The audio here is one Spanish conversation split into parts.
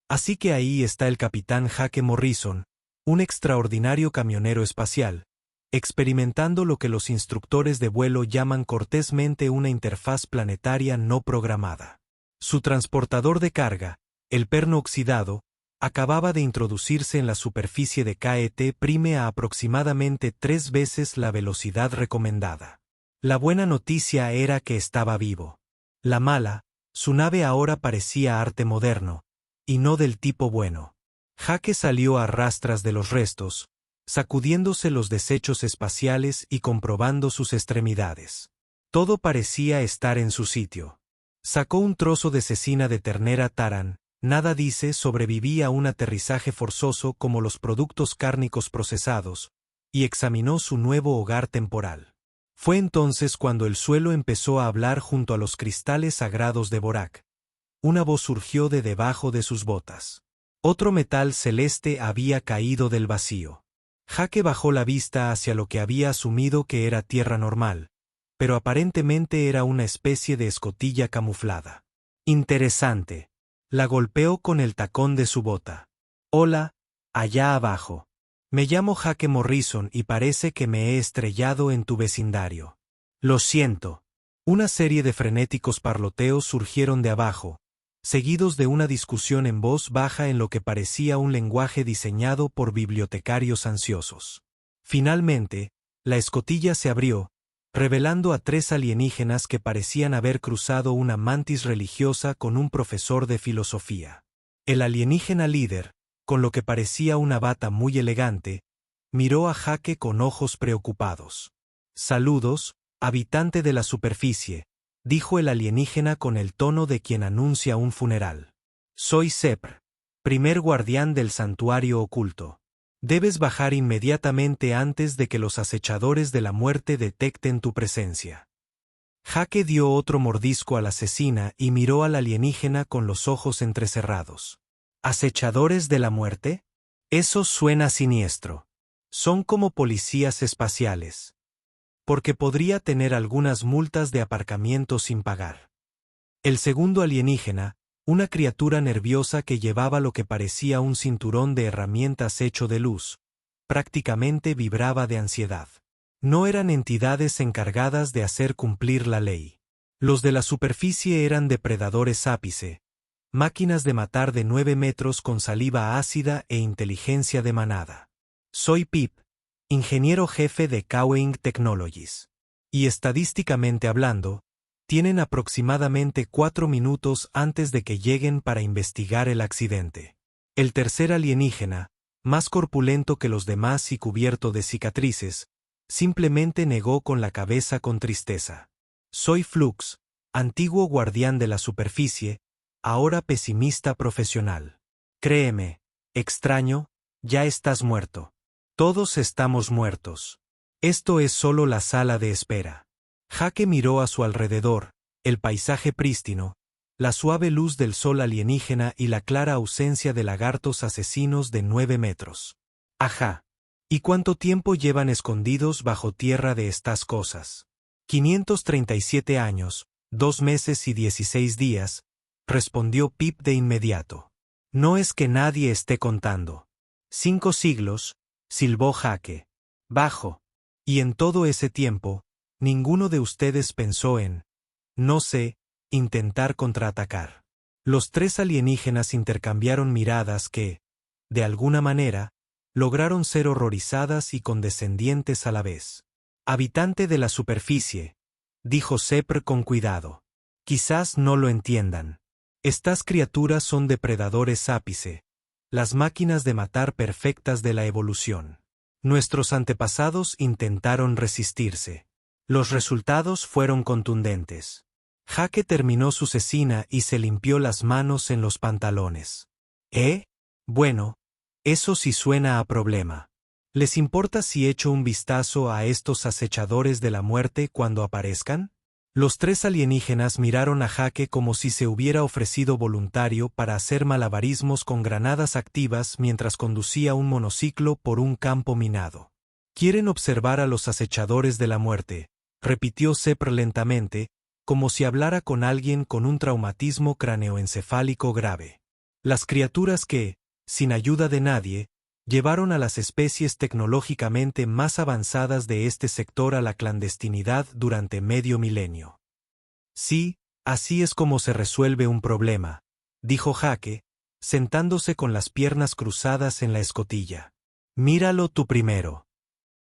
Así que ahí está el capitán Jake Morrison, un extraordinario camionero espacial, experimentando lo que los instructores de vuelo llaman cortésmente una interfaz planetaria no programada. Su transportador de carga, el perno oxidado, acababa de introducirse en la superficie de KET Prime a aproximadamente 3 veces la velocidad recomendada. La buena noticia era que estaba vivo. La mala, su nave ahora parecía arte moderno, y no del tipo bueno. Jake salió a rastras de los restos, sacudiéndose los desechos espaciales y comprobando sus extremidades. Todo parecía estar en su sitio. Sacó un trozo de cecina de ternera Taran, nada dice sobrevivía a un aterrizaje forzoso como los productos cárnicos procesados, y examinó su nuevo hogar temporal. Fue entonces cuando el suelo empezó a hablar junto a los cristales sagrados de Borak. Una voz surgió de debajo de sus botas. Otro metal celeste había caído del vacío. Jake bajó la vista hacia lo que había asumido que era tierra normal, pero aparentemente era una especie de escotilla camuflada. Interesante. La golpeó con el tacón de su bota. Hola, allá abajo. Me llamo Jake Morrison y parece que me he estrellado en tu vecindario. Lo siento. Una serie de frenéticos parloteos surgieron de abajo, seguidos de una discusión en voz baja en lo que parecía un lenguaje diseñado por bibliotecarios ansiosos. Finalmente, la escotilla se abrió, revelando a 3 alienígenas que parecían haber cruzado una mantis religiosa con un profesor de filosofía. El alienígena líder, con lo que parecía una bata muy elegante, miró a Jake con ojos preocupados. «Saludos, habitante de la superficie», dijo el alienígena con el tono de quien anuncia un funeral. «Soy Sepr, primer guardián del santuario oculto. Debes bajar inmediatamente antes de que los acechadores de la muerte detecten tu presencia». Jake dio otro mordisco a la cecina y miró al alienígena con los ojos entrecerrados. ¿Acechadores de la muerte? Eso suena siniestro. Son como policías espaciales. Porque podría tener algunas multas de aparcamiento sin pagar. El segundo alienígena, una criatura nerviosa que llevaba lo que parecía un cinturón de herramientas hecho de luz, prácticamente vibraba de ansiedad. No eran entidades encargadas de hacer cumplir la ley. Los de la superficie eran depredadores ápice, máquinas de matar de 9 metros con saliva ácida e inteligencia de manada. Soy Pip, ingeniero jefe de Cowing Technologies. Y estadísticamente hablando, tienen aproximadamente 4 minutos antes de que lleguen para investigar el accidente. El tercer alienígena, más corpulento que los demás y cubierto de cicatrices, simplemente negó con la cabeza con tristeza. Soy Flux, antiguo guardián de la superficie, ahora pesimista profesional. Créeme, extraño, ya estás muerto. Todos estamos muertos. Esto es solo la sala de espera. Jake miró a su alrededor, el paisaje prístino, la suave luz del sol alienígena y la clara ausencia de lagartos asesinos de 9 metros. Ajá. ¿Y cuánto tiempo llevan escondidos bajo tierra de estas cosas? 537 años, 2 meses y 16 días, respondió Pip de inmediato. No es que nadie esté contando. 5 siglos, silbó Jake. Bajo. Y en todo ese tiempo, ninguno de ustedes pensó en, no sé, intentar contraatacar. Los 3 alienígenas intercambiaron miradas que, de alguna manera, lograron ser horrorizadas y condescendientes a la vez. Habitante de la superficie, dijo Sepr con cuidado. Quizás no lo entiendan. Estas criaturas son depredadores ápice, las máquinas de matar perfectas de la evolución. Nuestros antepasados intentaron resistirse. Los resultados fueron contundentes. Jake terminó su cecina y se limpió las manos en los pantalones. Bueno, eso sí suena a problema. ¿Les importa si echo un vistazo a estos acechadores de la muerte cuando aparezcan? Los 3 alienígenas miraron a Jake como si se hubiera ofrecido voluntario para hacer malabarismos con granadas activas mientras conducía un monociclo por un campo minado. «Quieren observar a los acechadores de la muerte», repitió Sepr lentamente, como si hablara con alguien con un traumatismo craneoencefálico grave. Las criaturas que, sin ayuda de nadie, llevaron a las especies tecnológicamente más avanzadas de este sector a la clandestinidad durante medio milenio. Sí, así es como se resuelve un problema, dijo Jake, sentándose con las piernas cruzadas en la escotilla. Míralo tú primero.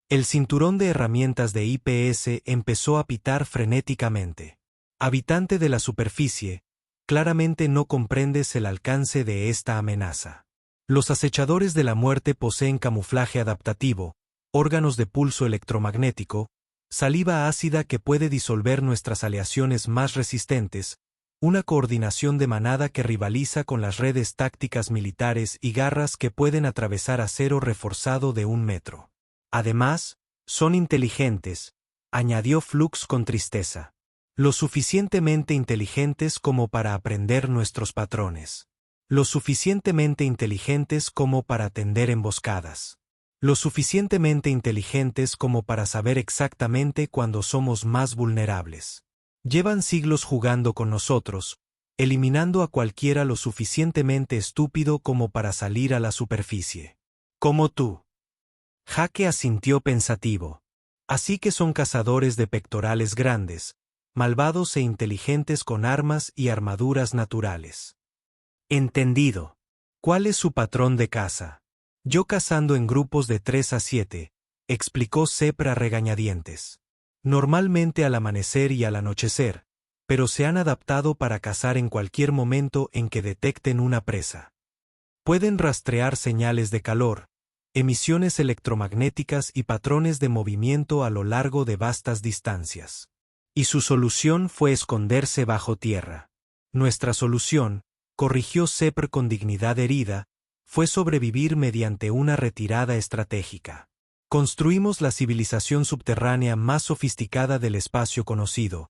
El cinturón de herramientas de IPS empezó a pitar frenéticamente. Habitante de la superficie, claramente no comprendes el alcance de esta amenaza. Los acechadores de la muerte poseen camuflaje adaptativo, órganos de pulso electromagnético, saliva ácida que puede disolver nuestras aleaciones más resistentes, una coordinación de manada que rivaliza con las redes tácticas militares y garras que pueden atravesar acero reforzado de 1 metro. Además, son inteligentes, añadió Flux con tristeza. Lo suficientemente inteligentes como para aprender nuestros patrones. Lo suficientemente inteligentes como para tender emboscadas. Lo suficientemente inteligentes como para saber exactamente cuándo somos más vulnerables. Llevan siglos jugando con nosotros, eliminando a cualquiera lo suficientemente estúpido como para salir a la superficie. Como tú. Jake asintió pensativo. Así que son cazadores de pectorales grandes, malvados e inteligentes con armas y armaduras naturales. Entendido. ¿Cuál es su patrón de caza? Yo cazando en grupos de 3 a 7, explicó Sepra regañadientes. Normalmente al amanecer y al anochecer, pero se han adaptado para cazar en cualquier momento en que detecten una presa. Pueden rastrear señales de calor, emisiones electromagnéticas y patrones de movimiento a lo largo de vastas distancias. Y su solución fue esconderse bajo tierra. Nuestra solución, corrigió Sepr con dignidad herida, fue sobrevivir mediante una retirada estratégica. Construimos la civilización subterránea más sofisticada del espacio conocido.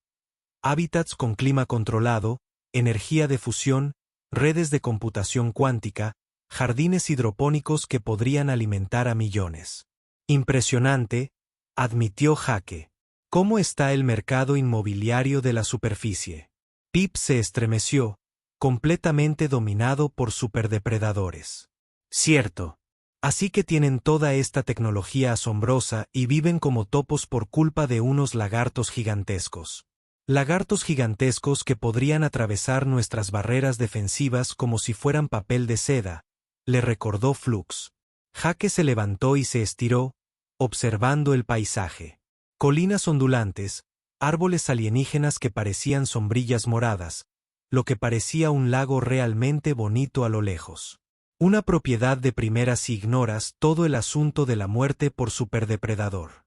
Hábitats con clima controlado, energía de fusión, redes de computación cuántica, jardines hidropónicos que podrían alimentar a millones. Impresionante, admitió Jake. ¿Cómo está el mercado inmobiliario de la superficie? Pip se estremeció, completamente dominado por superdepredadores. Cierto. Así que tienen toda esta tecnología asombrosa y viven como topos por culpa de unos lagartos gigantescos. Lagartos gigantescos que podrían atravesar nuestras barreras defensivas como si fueran papel de seda, le recordó Flux. Jake se levantó y se estiró, observando el paisaje. Colinas ondulantes, árboles alienígenas que parecían sombrillas moradas, lo que parecía un lago realmente bonito a lo lejos. Una propiedad de primera si ignoras todo el asunto de la muerte por superdepredador.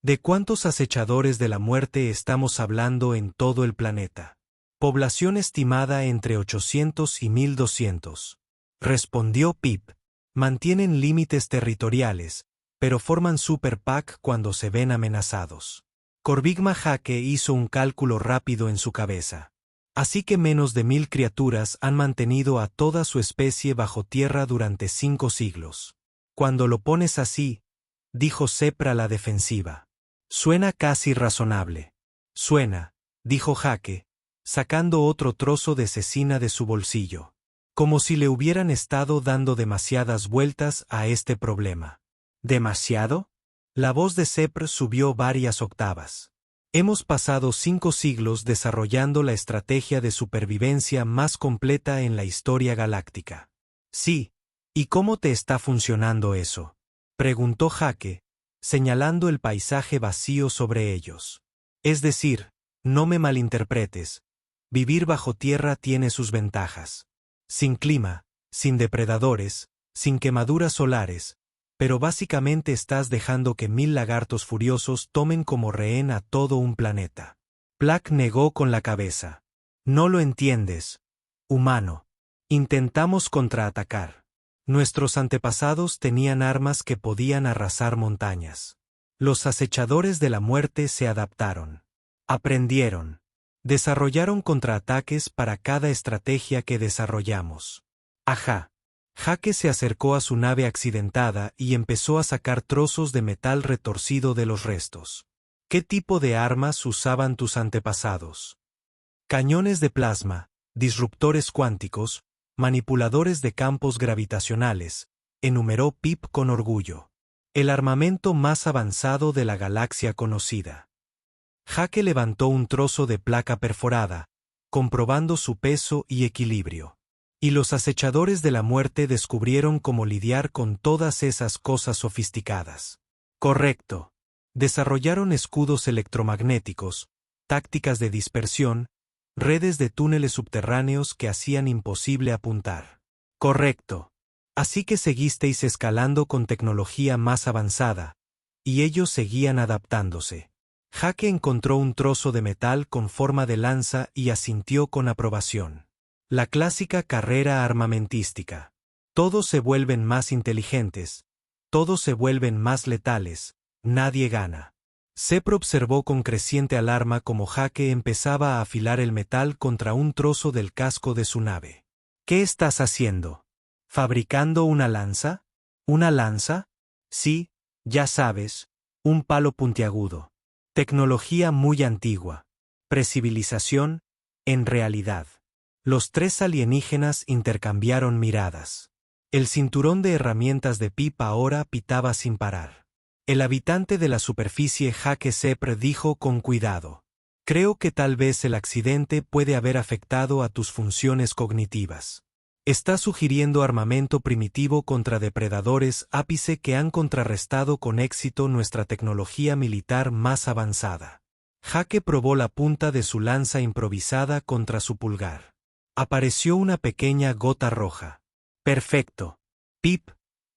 ¿De cuántos acechadores de la muerte estamos hablando en todo el planeta? Población estimada entre 800 y 1200. Respondió Pip. Mantienen límites territoriales, pero forman superpack cuando se ven amenazados. Corvigma Jake hizo un cálculo rápido en su cabeza. Así que menos de 1000 criaturas han mantenido a toda su especie bajo tierra durante 5 siglos. Cuando lo pones así, dijo Sepra a la defensiva. Suena casi razonable. Suena, dijo Jake, sacando otro trozo de cecina de su bolsillo. Como si le hubieran estado dando demasiadas vueltas a este problema. ¿Demasiado? La voz de Sepr subió varias octavas. Hemos pasado 5 siglos desarrollando la estrategia de supervivencia más completa en la historia galáctica. Sí, ¿y cómo te está funcionando eso? Preguntó Jake, señalando el paisaje vacío sobre ellos. Es decir, no me malinterpretes, vivir bajo tierra tiene sus ventajas. Sin clima, sin depredadores, sin quemaduras solares, pero básicamente estás dejando que 1000 lagartos furiosos tomen como rehén a todo un planeta. Plack negó con la cabeza. No lo entiendes, humano. Intentamos contraatacar. Nuestros antepasados tenían armas que podían arrasar montañas. Los acechadores de la muerte se adaptaron. Aprendieron. Desarrollaron contraataques para cada estrategia que desarrollamos. Ajá. Jake se acercó a su nave accidentada y empezó a sacar trozos de metal retorcido de los restos. ¿Qué tipo de armas usaban tus antepasados? Cañones de plasma, disruptores cuánticos, manipuladores de campos gravitacionales, enumeró Pip con orgullo. El armamento más avanzado de la galaxia conocida. Jake levantó un trozo de placa perforada, comprobando su peso y equilibrio. Y los acechadores de la muerte descubrieron cómo lidiar con todas esas cosas sofisticadas. Correcto. Desarrollaron escudos electromagnéticos, tácticas de dispersión, redes de túneles subterráneos que hacían imposible apuntar. Correcto. Así que seguisteis escalando con tecnología más avanzada, y ellos seguían adaptándose. Jake encontró un trozo de metal con forma de lanza y asintió con aprobación. La clásica carrera armamentística. Todos se vuelven más inteligentes, todos se vuelven más letales, nadie gana. Sepro observó con creciente alarma cómo Jake empezaba a afilar el metal contra un trozo del casco de su nave. ¿Qué estás haciendo? ¿Fabricando una lanza? ¿Una lanza? Sí, ya sabes, un palo puntiagudo. Tecnología muy antigua. Precivilización, en realidad. Los tres alienígenas intercambiaron miradas. El cinturón de herramientas de Pip ahora pitaba sin parar. El habitante de la superficie Jake Sepr dijo con cuidado. Creo que tal vez el accidente puede haber afectado a tus funciones cognitivas. Está sugiriendo armamento primitivo contra depredadores ápice que han contrarrestado con éxito nuestra tecnología militar más avanzada. Jake probó la punta de su lanza improvisada contra su pulgar. Apareció una pequeña gota roja. Perfecto. Pip,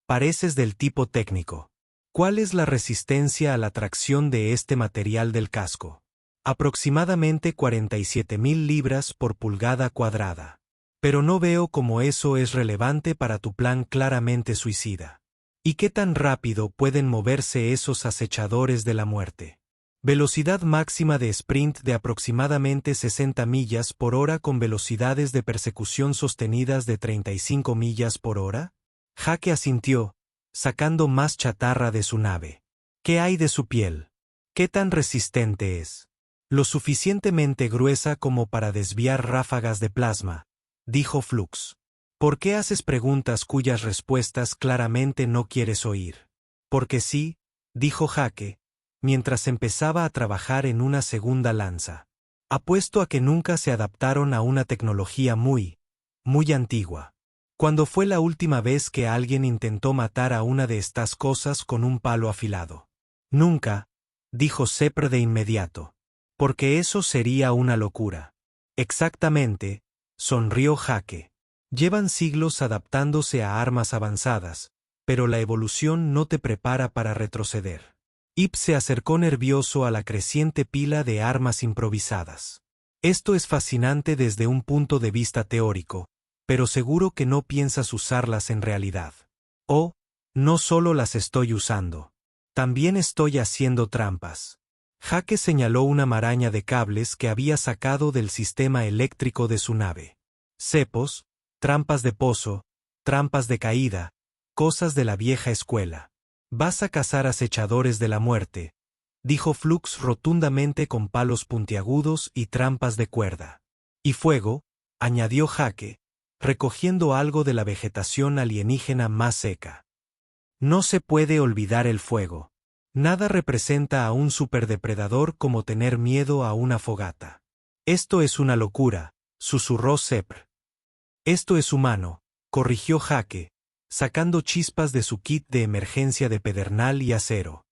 pareces del tipo técnico. ¿Cuál es la resistencia a la tracción de este material del casco? Aproximadamente 47.000 libras por pulgada cuadrada. Pero no veo cómo eso es relevante para tu plan claramente suicida. ¿Y qué tan rápido pueden moverse esos acechadores de la muerte? Velocidad máxima de sprint de aproximadamente 60 millas por hora con velocidades de persecución sostenidas de 35 millas por hora. Jake asintió, sacando más chatarra de su nave. ¿Qué hay de su piel? ¿Qué tan resistente es? Lo suficientemente gruesa como para desviar ráfagas de plasma, dijo Flux. ¿Por qué haces preguntas cuyas respuestas claramente no quieres oír? Porque sí, dijo Jake, mientras empezaba a trabajar en una segunda lanza. Apuesto a que nunca se adaptaron a una tecnología muy antigua. ¿Cuándo fue la última vez que alguien intentó matar a una de estas cosas con un palo afilado? Nunca, dijo Sepr de inmediato. Porque eso sería una locura. Exactamente, sonrió Jake. Llevan siglos adaptándose a armas avanzadas, pero la evolución no te prepara para retroceder. Ip se acercó nervioso a la creciente pila de armas improvisadas. Esto es fascinante desde un punto de vista teórico, pero seguro que no piensas usarlas en realidad. Oh, no solo las estoy usando. También estoy haciendo trampas. Jake señaló una maraña de cables que había sacado del sistema eléctrico de su nave. Cepos, trampas de pozo, trampas de caída, cosas de la vieja escuela. Vas a cazar acechadores de la muerte, dijo Flux rotundamente con palos puntiagudos y trampas de cuerda. Y fuego, añadió Jake, recogiendo algo de la vegetación alienígena más seca. No se puede olvidar el fuego. Nada representa a un superdepredador como tener miedo a una fogata. Esto es una locura, susurró Sepr. Esto es humano, corrigió Jake, sacando chispas de su kit de emergencia de pedernal y acero.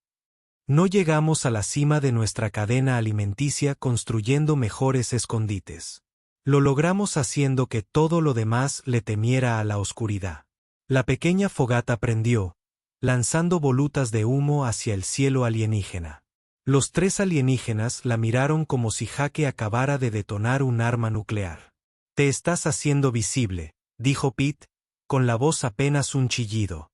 No llegamos a la cima de nuestra cadena alimenticia construyendo mejores escondites. Lo logramos haciendo que todo lo demás le temiera a la oscuridad. La pequeña fogata prendió, lanzando volutas de humo hacia el cielo alienígena. Los tres alienígenas la miraron como si Jake acabara de detonar un arma nuclear. Te estás haciendo visible, dijo Pete, con la voz apenas un chillido.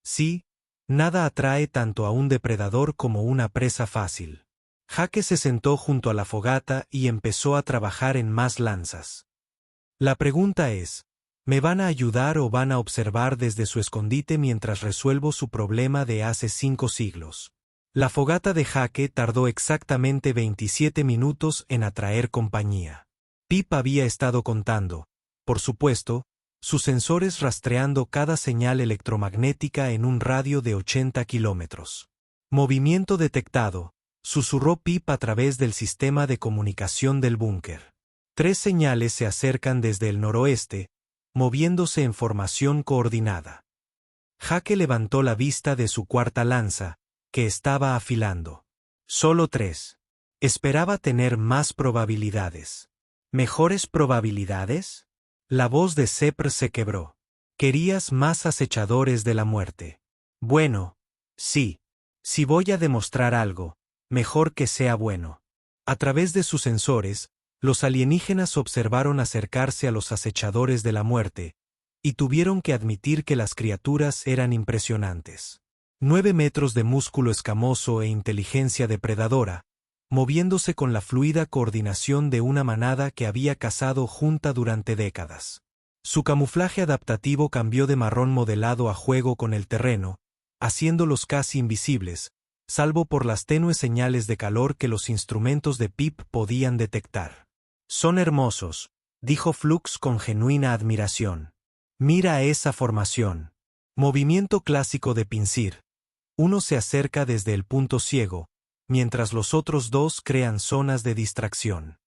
Sí, nada atrae tanto a un depredador como una presa fácil. Jake se sentó junto a la fogata y empezó a trabajar en más lanzas. La pregunta es, ¿me van a ayudar o van a observar desde su escondite mientras resuelvo su problema de hace 5 siglos? La fogata de Jake tardó exactamente 27 minutos en atraer compañía. Pip había estado contando, por supuesto, sus sensores rastreando cada señal electromagnética en un radio de 80 kilómetros. Movimiento detectado, susurró Pip a través del sistema de comunicación del búnker. 3 señales se acercan desde el noroeste, moviéndose en formación coordinada. Jake levantó la vista de su cuarta lanza, que estaba afilando. Solo 3. Esperaba tener más probabilidades. ¿Mejores probabilidades? La voz de Sepr se quebró. Querías más acechadores de la muerte. Bueno, sí. Si voy a demostrar algo, mejor que sea bueno. A través de sus sensores, los alienígenas observaron acercarse a los acechadores de la muerte, y tuvieron que admitir que las criaturas eran impresionantes. 9 metros de músculo escamoso e inteligencia depredadora, moviéndose con la fluida coordinación de una manada que había cazado junta durante décadas. Su camuflaje adaptativo cambió de marrón modelado a juego con el terreno, haciéndolos casi invisibles, salvo por las tenues señales de calor que los instrumentos de Pip podían detectar. Son hermosos, dijo Flux con genuina admiración. Mira esa formación. Movimiento clásico de pincir. Uno se acerca desde el punto ciego, mientras los otros 2 crean zonas de distracción.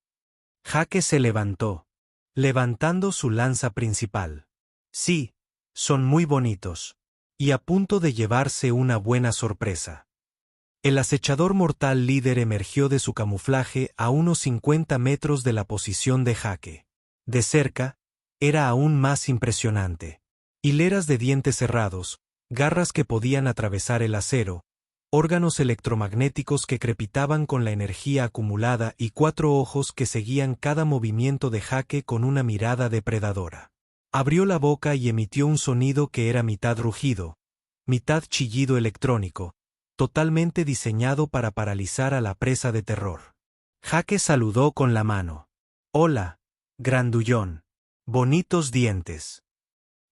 Jake se levantó, levantando su lanza principal. Sí, son muy bonitos, y a punto de llevarse una buena sorpresa. El acechador mortal líder emergió de su camuflaje a unos 50 metros de la posición de Jake. De cerca, era aún más impresionante. Hileras de dientes cerrados, garras que podían atravesar el acero, órganos electromagnéticos que crepitaban con la energía acumulada y 4 ojos que seguían cada movimiento de Jake con una mirada depredadora. Abrió la boca y emitió un sonido que era mitad rugido, mitad chillido electrónico, totalmente diseñado para paralizar a la presa de terror. Jake saludó con la mano. Hola, grandullón. Bonitos dientes.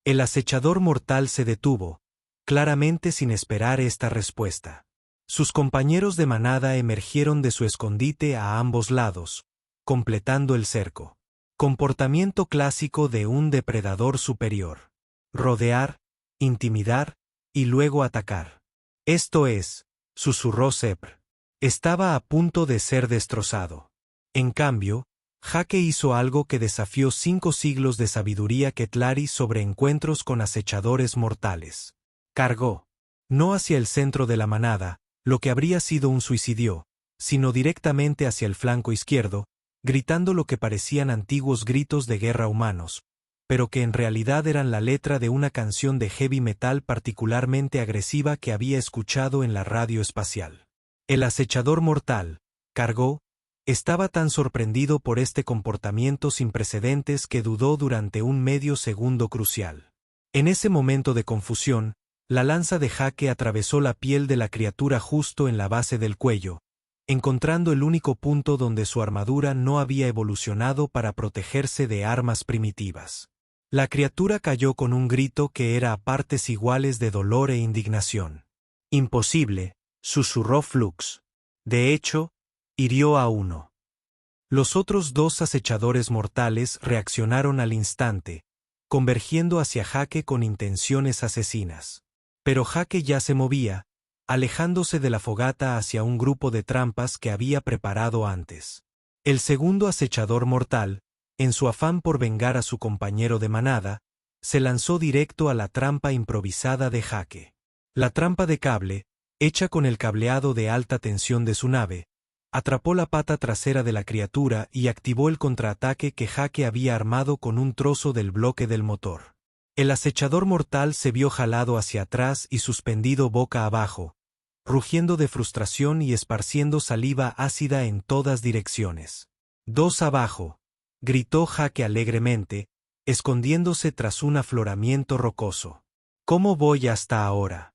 El acechador mortal se detuvo, claramente sin esperar esta respuesta. Sus compañeros de manada emergieron de su escondite a ambos lados, completando el cerco. Comportamiento clásico de un depredador superior. Rodear, intimidar, y luego atacar. Esto es, susurró Sepr. Estaba a punto de ser destrozado. En cambio, Jake hizo algo que desafió 5 siglos de sabiduría Ketlari sobre encuentros con acechadores mortales. Cargó. No hacia el centro de la manada, lo que habría sido un suicidio, sino directamente hacia el flanco izquierdo, gritando lo que parecían antiguos gritos de guerra humanos, pero que en realidad eran la letra de una canción de heavy metal particularmente agresiva que había escuchado en la radio espacial. El acechador mortal, cargó, estaba tan sorprendido por este comportamiento sin precedentes que dudó durante un medio segundo crucial. En ese momento de confusión, la lanza de Jake atravesó la piel de la criatura justo en la base del cuello, encontrando el único punto donde su armadura no había evolucionado para protegerse de armas primitivas. La criatura cayó con un grito que era a partes iguales de dolor e indignación. Imposible, susurró Flux. De hecho, hirió a uno. Los otros 2 acechadores mortales reaccionaron al instante, convergiendo hacia Jake con intenciones asesinas. Pero Jake ya se movía, alejándose de la fogata hacia un grupo de trampas que había preparado antes. El segundo acechador mortal, en su afán por vengar a su compañero de manada, se lanzó directo a la trampa improvisada de Jake. La trampa de cable, hecha con el cableado de alta tensión de su nave, atrapó la pata trasera de la criatura y activó el contraataque que Jake había armado con un trozo del bloque del motor. El acechador mortal se vio jalado hacia atrás y suspendido boca abajo, rugiendo de frustración y esparciendo saliva ácida en todas direcciones. 2 abajo, gritó Jake alegremente, escondiéndose tras un afloramiento rocoso. ¿Cómo voy hasta ahora?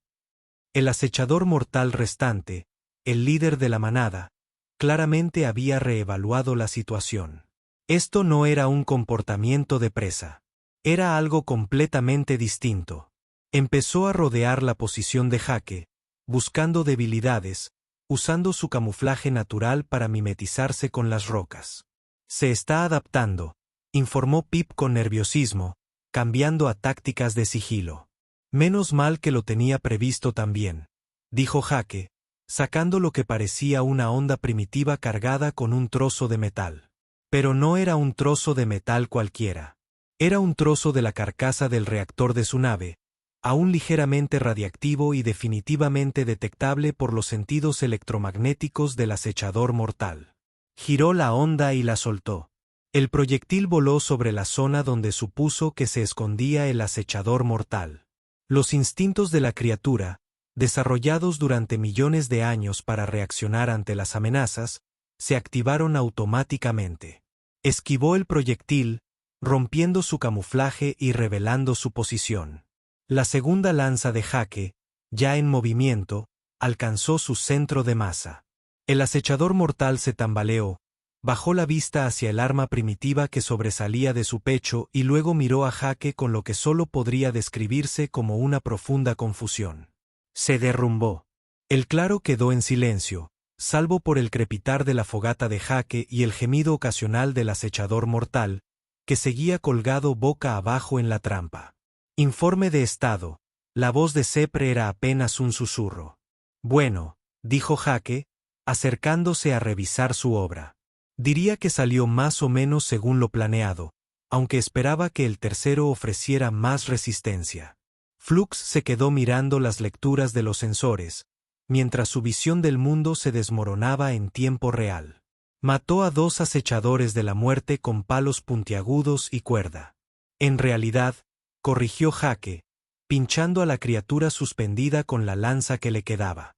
El acechador mortal restante, el líder de la manada, claramente había reevaluado la situación. Esto no era un comportamiento de presa. Era algo completamente distinto. Empezó a rodear la posición de Jake, buscando debilidades, usando su camuflaje natural para mimetizarse con las rocas. Se está adaptando, informó Pip con nerviosismo, cambiando a tácticas de sigilo. Menos mal que lo tenía previsto también, dijo Jake, sacando lo que parecía una honda primitiva cargada con un trozo de metal. Pero no era un trozo de metal cualquiera. Era un trozo de la carcasa del reactor de su nave, aún ligeramente radiactivo y definitivamente detectable por los sentidos electromagnéticos del acechador mortal. Giró la honda y la soltó. El proyectil voló sobre la zona donde supuso que se escondía el acechador mortal. Los instintos de la criatura, desarrollados durante millones de años para reaccionar ante las amenazas, se activaron automáticamente. Esquivó el proyectil, rompiendo su camuflaje y revelando su posición. La segunda lanza de Jake, ya en movimiento, alcanzó su centro de masa. El acechador mortal se tambaleó, bajó la vista hacia el arma primitiva que sobresalía de su pecho y luego miró a Jake con lo que solo podría describirse como una profunda confusión. Se derrumbó. El claro quedó en silencio, salvo por el crepitar de la fogata de Jake y el gemido ocasional del acechador mortal, que seguía colgado boca abajo en la trampa. Informe de estado. La voz de Sepre era apenas un susurro. Bueno, dijo Jake, acercándose a revisar su obra. Diría que salió más o menos según lo planeado, aunque esperaba que el tercero ofreciera más resistencia. Flux se quedó mirando las lecturas de los sensores, mientras su visión del mundo se desmoronaba en tiempo real. Mató a 2 acechadores de la muerte con palos puntiagudos y cuerda. En realidad, corrigió Jake, pinchando a la criatura suspendida con la lanza que le quedaba.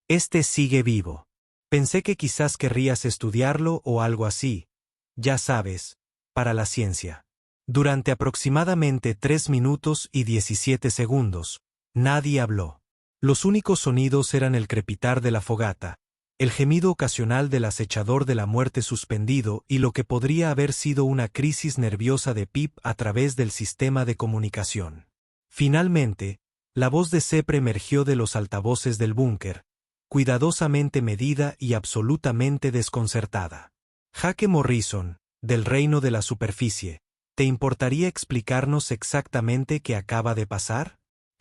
Este sigue vivo. Pensé que quizás querrías estudiarlo o algo así, ya sabes, para la ciencia. Durante aproximadamente 3 minutos y 17 segundos, nadie habló. Los únicos sonidos eran el crepitar de la fogata, el gemido ocasional del acechador de la muerte suspendido y lo que podría haber sido una crisis nerviosa de Pip a través del sistema de comunicación. Finalmente, la voz de Sepre emergió de los altavoces del búnker, cuidadosamente medida y absolutamente desconcertada. Jake Morrison, del reino de la superficie, ¿te importaría explicarnos exactamente qué acaba de pasar?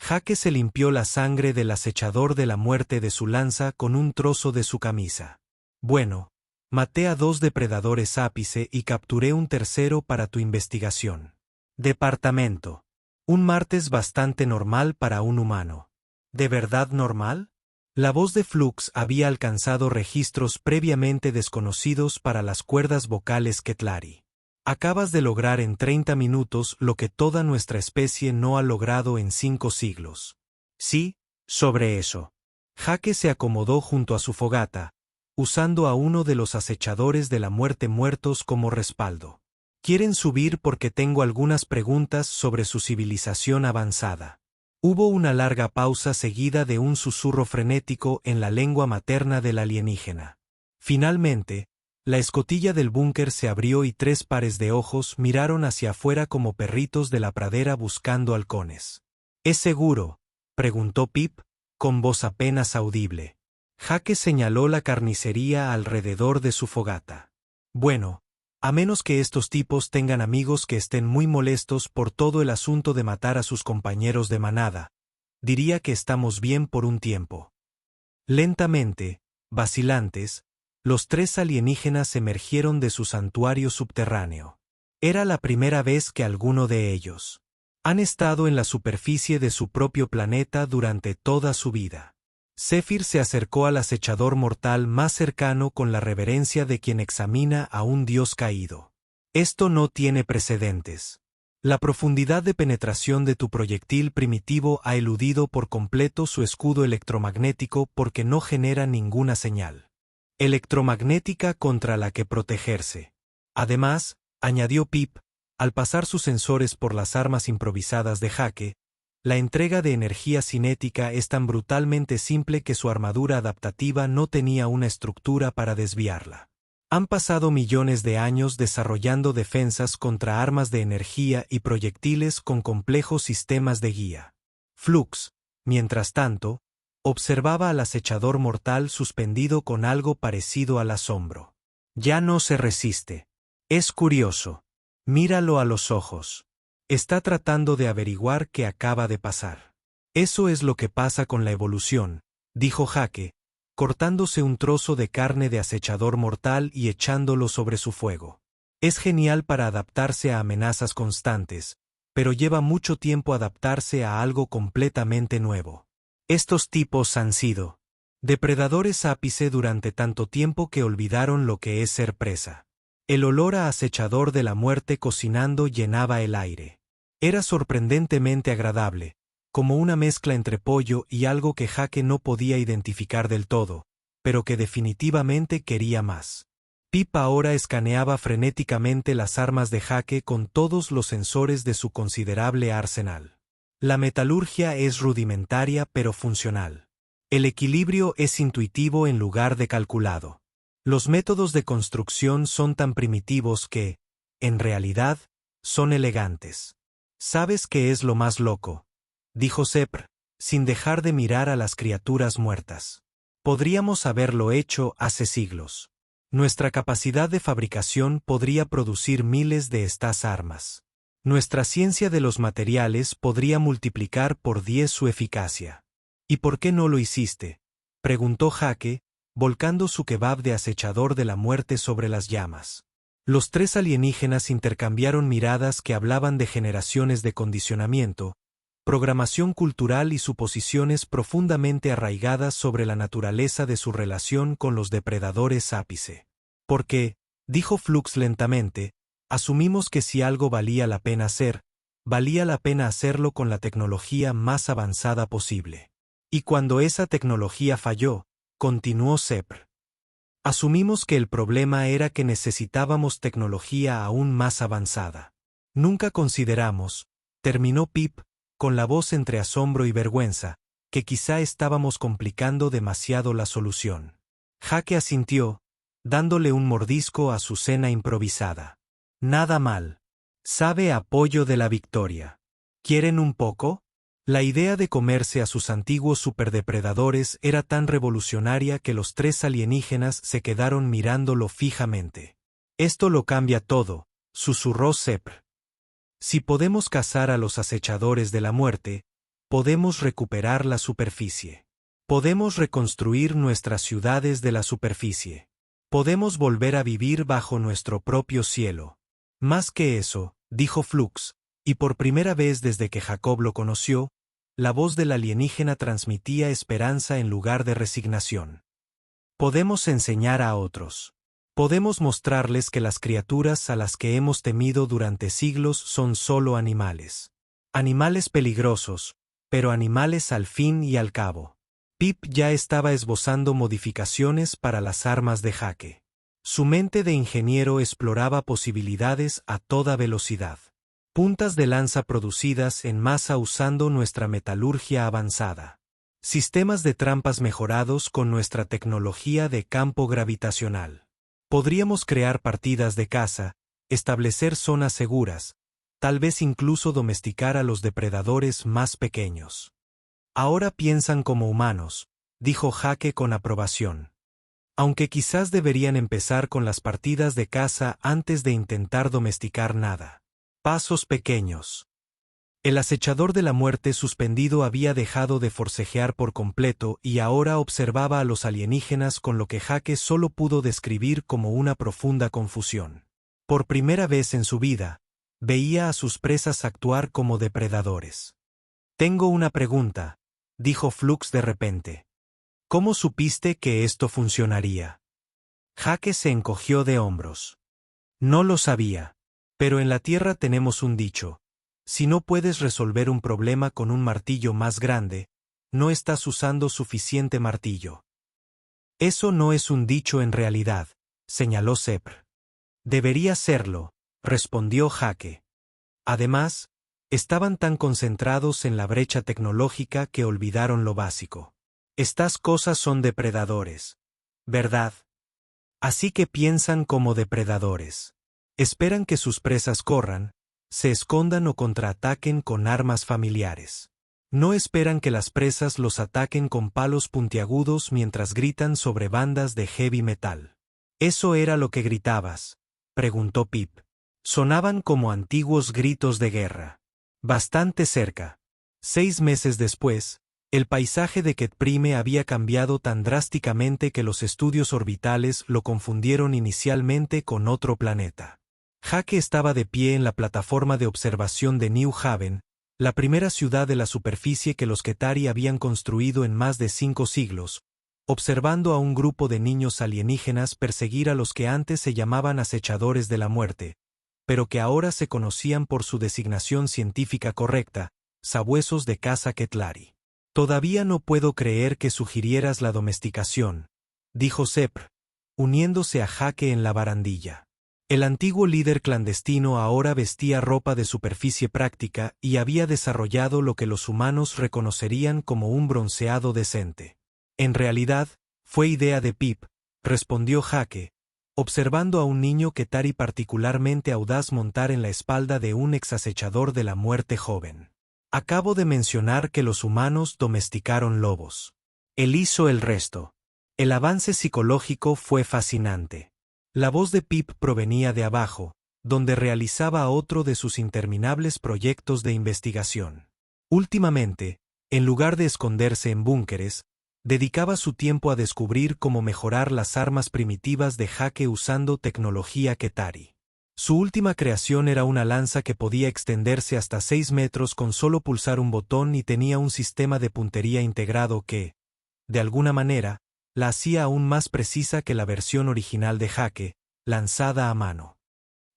Jake se limpió la sangre del acechador de la muerte de su lanza con un trozo de su camisa. Bueno, maté a 2 depredadores ápice y capturé un tercero para tu investigación. Departamento. Un martes bastante normal para un humano. ¿De verdad normal? La voz de Flux había alcanzado registros previamente desconocidos para las cuerdas vocales Ketlari. Acabas de lograr en 30 minutos lo que toda nuestra especie no ha logrado en 5 siglos. Sí, sobre eso. Jake se acomodó junto a su fogata, usando a uno de los acechadores de la muerte muertos como respaldo. Quieren subir porque tengo algunas preguntas sobre su civilización avanzada. Hubo una larga pausa seguida de un susurro frenético en la lengua materna del alienígena. Finalmente, la escotilla del búnker se abrió y 3 pares de ojos miraron hacia afuera como perritos de la pradera buscando halcones. ¿Es seguro?, preguntó Pip, con voz apenas audible. Jake señaló la carnicería alrededor de su fogata. Bueno, a menos que estos tipos tengan amigos que estén muy molestos por todo el asunto de matar a sus compañeros de manada, diría que estamos bien por un tiempo. Lentamente, vacilantes, los 3 alienígenas emergieron de su santuario subterráneo. Era la primera vez que alguno de ellos han estado en la superficie de su propio planeta durante toda su vida. Zephyr se acercó al acechador mortal más cercano con la reverencia de quien examina a un dios caído. Esto no tiene precedentes. La profundidad de penetración de tu proyectil primitivo ha eludido por completo su escudo electromagnético porque no genera ninguna señal electromagnética contra la que protegerse. Además, añadió Pip, al pasar sus sensores por las armas improvisadas de Jake, la entrega de energía cinética es tan brutalmente simple que su armadura adaptativa no tenía una estructura para desviarla. Han pasado millones de años desarrollando defensas contra armas de energía y proyectiles con complejos sistemas de guía. Flux, mientras tanto, observaba al acechador mortal suspendido con algo parecido al asombro. Ya no se resiste. Es curioso. Míralo a los ojos. Está tratando de averiguar qué acaba de pasar. Eso es lo que pasa con la evolución, dijo Jake, cortándose un trozo de carne de acechador mortal y echándolo sobre su fuego. Es genial para adaptarse a amenazas constantes, pero lleva mucho tiempo adaptarse a algo completamente nuevo. Estos tipos han sido depredadores ápice durante tanto tiempo que olvidaron lo que es ser presa. El olor a acechador de la muerte cocinando llenaba el aire. Era sorprendentemente agradable, como una mezcla entre pollo y algo que Jake no podía identificar del todo, pero que definitivamente quería más. Pip ahora escaneaba frenéticamente las armas de Jake con todos los sensores de su considerable arsenal. La metalurgia es rudimentaria pero funcional. El equilibrio es intuitivo en lugar de calculado. Los métodos de construcción son tan primitivos que, en realidad, son elegantes. ¿Sabes qué es lo más loco?, dijo Sepr, sin dejar de mirar a las criaturas muertas. Podríamos haberlo hecho hace siglos. Nuestra capacidad de fabricación podría producir miles de estas armas. Nuestra ciencia de los materiales podría multiplicar por 10 su eficacia. ¿Y por qué no lo hiciste?, preguntó Jake, volcando su kebab de acechador de la muerte sobre las llamas. Los tres alienígenas intercambiaron miradas que hablaban de generaciones de condicionamiento, programación cultural y suposiciones profundamente arraigadas sobre la naturaleza de su relación con los depredadores ápice. Porque, dijo Flux lentamente, asumimos que si algo valía la pena hacer, valía la pena hacerlo con la tecnología más avanzada posible. Y cuando esa tecnología falló, continuó Sepr, asumimos que el problema era que necesitábamos tecnología aún más avanzada. Nunca consideramos, terminó Pip, con la voz entre asombro y vergüenza, que quizá estábamos complicando demasiado la solución. Jake asintió, dándole un mordisco a su cena improvisada. Nada mal. Sabe a pollo de la Victoria. ¿Quieren un poco? La idea de comerse a sus antiguos superdepredadores era tan revolucionaria que los tres alienígenas se quedaron mirándolo fijamente. Esto lo cambia todo, susurró Sepr. Si podemos cazar a los acechadores de la muerte, podemos recuperar la superficie. Podemos reconstruir nuestras ciudades de la superficie. Podemos volver a vivir bajo nuestro propio cielo. Más que eso, dijo Flux, y por primera vez desde que Jacob lo conoció, la voz del alienígena transmitía esperanza en lugar de resignación. Podemos enseñar a otros. Podemos mostrarles que las criaturas a las que hemos temido durante siglos son solo animales. Animales peligrosos, pero animales al fin y al cabo. Pip ya estaba esbozando modificaciones para las armas de Jake. Su mente de ingeniero exploraba posibilidades a toda velocidad. Puntas de lanza producidas en masa usando nuestra metalurgia avanzada. Sistemas de trampas mejorados con nuestra tecnología de campo gravitacional. Podríamos crear partidas de caza, establecer zonas seguras, tal vez incluso domesticar a los depredadores más pequeños. Ahora piensan como humanos, dijo Jake con aprobación. Aunque quizás deberían empezar con las partidas de caza antes de intentar domesticar nada. Pasos pequeños. El acechador de la muerte suspendido había dejado de forcejear por completo y ahora observaba a los alienígenas con lo que Jake solo pudo describir como una profunda confusión. Por primera vez en su vida, veía a sus presas actuar como depredadores. Tengo una pregunta, dijo Flux de repente. ¿Cómo supiste que esto funcionaría? Jake se encogió de hombros. No lo sabía. Pero en la Tierra tenemos un dicho. Si no puedes resolver un problema con un martillo más grande, no estás usando suficiente martillo. Eso no es un dicho en realidad, señaló Sepr. Debería serlo, respondió Jake. Además, estaban tan concentrados en la brecha tecnológica que olvidaron lo básico. Estas cosas son depredadores, ¿verdad? Así que piensan como depredadores. Esperan que sus presas corran, se escondan o contraataquen con armas familiares. No esperan que las presas los ataquen con palos puntiagudos mientras gritan sobre bandas de heavy metal. ¿Eso era lo que gritabas?, preguntó Pip. Sonaban como antiguos gritos de guerra. Bastante cerca. 6 meses después, el paisaje de Ketprime había cambiado tan drásticamente que los estudios orbitales lo confundieron inicialmente con otro planeta. Jake estaba de pie en la plataforma de observación de New Haven, la primera ciudad de la superficie que los Ketari habían construido en más de 5 siglos, observando a un grupo de niños alienígenas perseguir a los que antes se llamaban acechadores de la muerte, pero que ahora se conocían por su designación científica correcta, sabuesos de caza Ketlari. Todavía no puedo creer que sugirieras la domesticación, dijo Sepr, uniéndose a Jake en la barandilla. El antiguo líder clandestino ahora vestía ropa de superficie práctica y había desarrollado lo que los humanos reconocerían como un bronceado decente. En realidad, fue idea de Pip, respondió Jake, observando a un niño Ketari particularmente audaz montar en la espalda de un exacechador de la muerte joven. Acabo de mencionar que los humanos domesticaron lobos. Él hizo el resto. El avance psicológico fue fascinante. La voz de Pip provenía de abajo, donde realizaba otro de sus interminables proyectos de investigación. Últimamente, en lugar de esconderse en búnkeres, dedicaba su tiempo a descubrir cómo mejorar las armas primitivas de Jake usando tecnología Ketari. Su última creación era una lanza que podía extenderse hasta 6 metros con solo pulsar un botón y tenía un sistema de puntería integrado que, de alguna manera, la hacía aún más precisa que la versión original de Jake, lanzada a mano.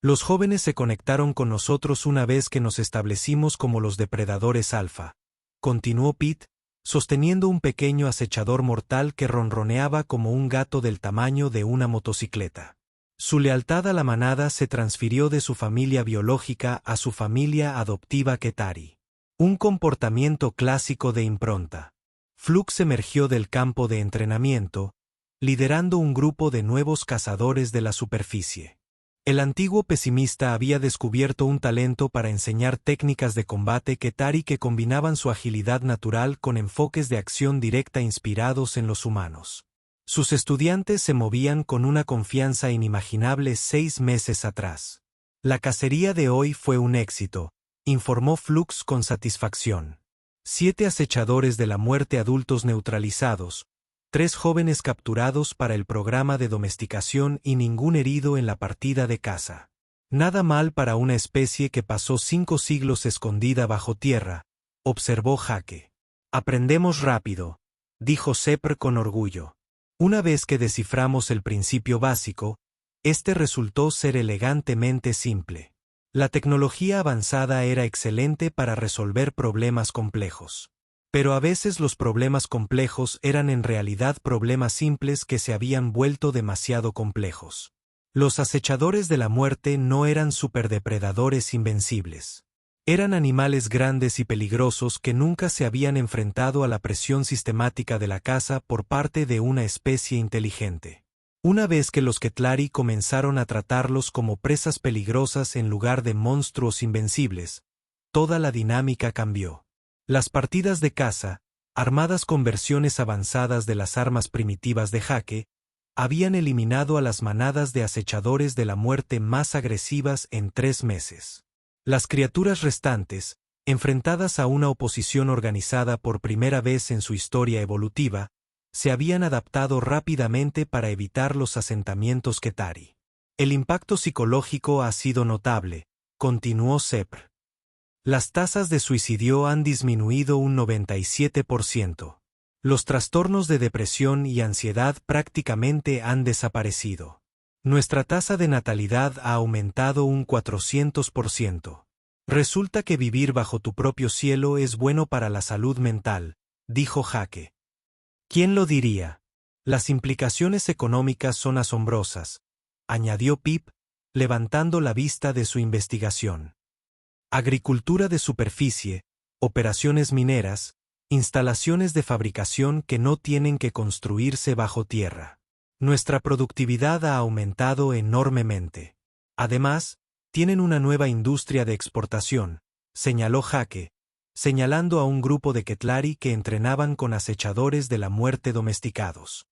Los jóvenes se conectaron con nosotros una vez que nos establecimos como los depredadores alfa, continuó Pete, sosteniendo un pequeño acechador mortal que ronroneaba como un gato del tamaño de una motocicleta. Su lealtad a la manada se transfirió de su familia biológica a su familia adoptiva Ketari. Un comportamiento clásico de impronta. Flux emergió del campo de entrenamiento, liderando un grupo de nuevos cazadores de la superficie. El antiguo pesimista había descubierto un talento para enseñar técnicas de combate Ketari que combinaban su agilidad natural con enfoques de acción directa inspirados en los humanos. Sus estudiantes se movían con una confianza inimaginable 6 meses atrás. La cacería de hoy fue un éxito, informó Flux con satisfacción. 7 acechadores de la muerte adultos neutralizados, 3 jóvenes capturados para el programa de domesticación y ningún herido en la partida de caza. Nada mal para una especie que pasó 5 siglos escondida bajo tierra, observó Jake. Aprendemos rápido, dijo Sepr con orgullo. Una vez que desciframos el principio básico, este resultó ser elegantemente simple. La tecnología avanzada era excelente para resolver problemas complejos. Pero a veces los problemas complejos eran en realidad problemas simples que se habían vuelto demasiado complejos. Los acechadores de la muerte no eran superdepredadores invencibles. Eran animales grandes y peligrosos que nunca se habían enfrentado a la presión sistemática de la caza por parte de una especie inteligente. Una vez que los Ketlari comenzaron a tratarlos como presas peligrosas en lugar de monstruos invencibles, toda la dinámica cambió. Las partidas de caza, armadas con versiones avanzadas de las armas primitivas de Jake, habían eliminado a las manadas de acechadores de la muerte más agresivas en 3 meses. Las criaturas restantes, enfrentadas a una oposición organizada por primera vez en su historia evolutiva, se habían adaptado rápidamente para evitar los asentamientos Ketari. El impacto psicológico ha sido notable, continuó Sepr. Las tasas de suicidio han disminuido un 97%. Los trastornos de depresión y ansiedad prácticamente han desaparecido. Nuestra tasa de natalidad ha aumentado un 400%. Resulta que vivir bajo tu propio cielo es bueno para la salud mental, dijo Jake. ¿Quién lo diría? Las implicaciones económicas son asombrosas, añadió Pip, levantando la vista de su investigación. Agricultura de superficie, operaciones mineras, instalaciones de fabricación que no tienen que construirse bajo tierra. Nuestra productividad ha aumentado enormemente. Además, tienen una nueva industria de exportación, señaló Jake, señalando a un grupo de Ketlari que entrenaban con acechadores de la muerte domesticados.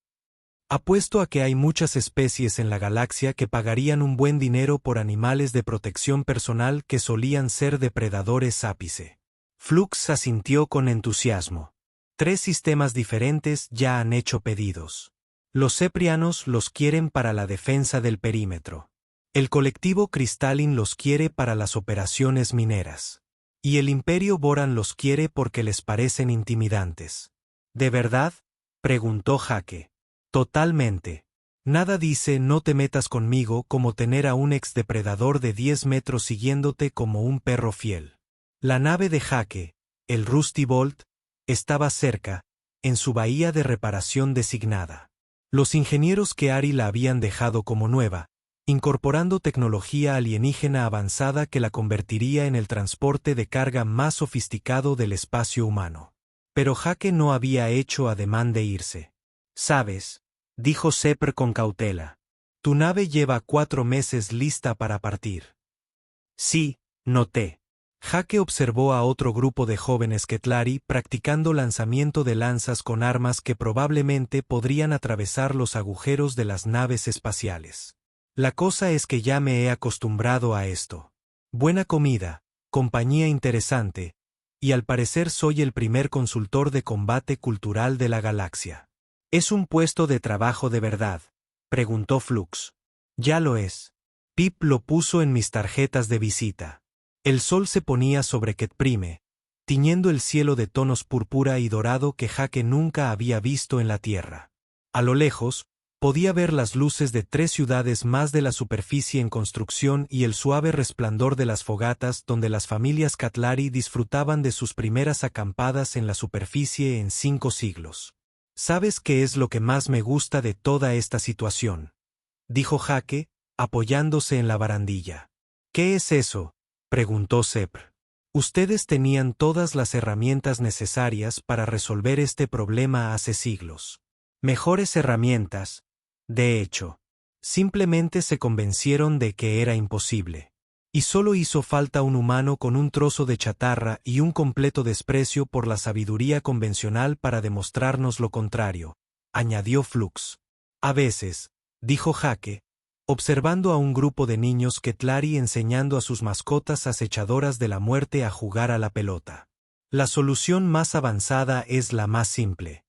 Apuesto a que hay muchas especies en la galaxia que pagarían un buen dinero por animales de protección personal que solían ser depredadores ápice. Flux asintió con entusiasmo. 3 sistemas diferentes ya han hecho pedidos. Los Ceprianos los quieren para la defensa del perímetro. El colectivo Crystalline los quiere para las operaciones mineras. Y el Imperio Boran los quiere porque les parecen intimidantes. ¿De verdad?, preguntó Jake. Totalmente. Nada dice no te metas conmigo como tener a un exdepredador de 10 metros siguiéndote como un perro fiel. La nave de Jake, el Rusty Bolt, estaba cerca, en su bahía de reparación designada. Los ingenieros que Ari la habían dejado como nueva, incorporando tecnología alienígena avanzada que la convertiría en el transporte de carga más sofisticado del espacio humano. Pero Jake no había hecho ademán de irse. «Sabes», dijo Sepr con cautela, «tu nave lleva 4 meses lista para partir». «Sí», noté. Jake observó a otro grupo de jóvenes Ketlari practicando lanzamiento de lanzas con armas que probablemente podrían atravesar los agujeros de las naves espaciales. La cosa es que ya me he acostumbrado a esto. Buena comida, compañía interesante, y al parecer soy el primer consultor de combate cultural de la galaxia. ¿Es un puesto de trabajo de verdad?, preguntó Flux. Ya lo es. Pip lo puso en mis tarjetas de visita. El sol se ponía sobre Ketprime, tiñendo el cielo de tonos púrpura y dorado que Jake nunca había visto en la Tierra. A lo lejos, podía ver las luces de 3 ciudades más de la superficie en construcción y el suave resplandor de las fogatas donde las familias Katlari disfrutaban de sus primeras acampadas en la superficie en 5 siglos. ¿Sabes qué es lo que más me gusta de toda esta situación?, dijo Jake, apoyándose en la barandilla. ¿Qué es eso?, preguntó Sepr. Ustedes tenían todas las herramientas necesarias para resolver este problema hace siglos. Mejores herramientas, de hecho. Simplemente se convencieron de que era imposible. Y solo hizo falta un humano con un trozo de chatarra y un completo desprecio por la sabiduría convencional para demostrarnos lo contrario, añadió Flux. A veces, dijo Jake, observando a un grupo de niños Ketlari enseñando a sus mascotas acechadoras de la muerte a jugar a la pelota. La solución más avanzada es la más simple.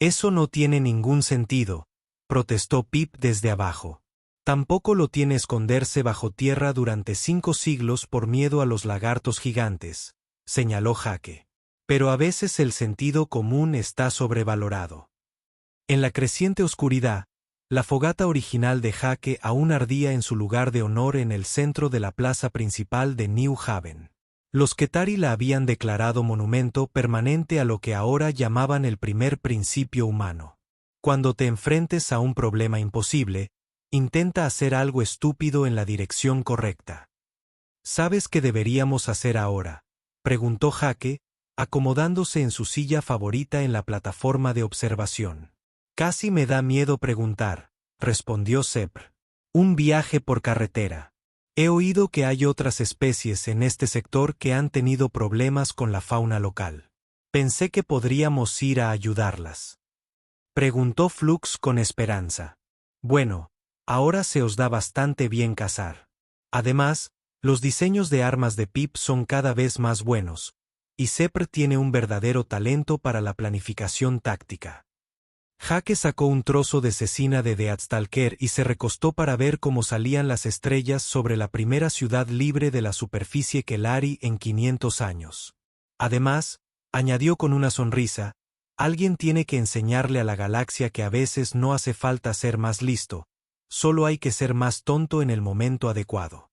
Eso no tiene ningún sentido, protestó Pip desde abajo. Tampoco lo tiene esconderse bajo tierra durante 5 siglos por miedo a los lagartos gigantes, señaló Jake. Pero a veces el sentido común está sobrevalorado. En la creciente oscuridad, la fogata original de Jake aún ardía en su lugar de honor en el centro de la plaza principal de New Haven. Los Ketari la habían declarado monumento permanente a lo que ahora llamaban el primer principio humano. Cuando te enfrentes a un problema imposible, intenta hacer algo estúpido en la dirección correcta. ¿Sabes qué deberíamos hacer ahora?, preguntó Jake, acomodándose en su silla favorita en la plataforma de observación. Casi me da miedo preguntar, respondió Sepr. Un viaje por carretera. He oído que hay otras especies en este sector que han tenido problemas con la fauna local. Pensé que podríamos ir a ayudarlas. Preguntó Flux con esperanza. Bueno, ahora se os da bastante bien cazar. Además, los diseños de armas de Pip son cada vez más buenos, y Sepr tiene un verdadero talento para la planificación táctica. Jake sacó un trozo de cecina de Deathstalker y se recostó para ver cómo salían las estrellas sobre la primera ciudad libre de la superficie Kelari en 500 años. Además, añadió con una sonrisa, alguien tiene que enseñarle a la galaxia que a veces no hace falta ser más listo, solo hay que ser más tonto en el momento adecuado.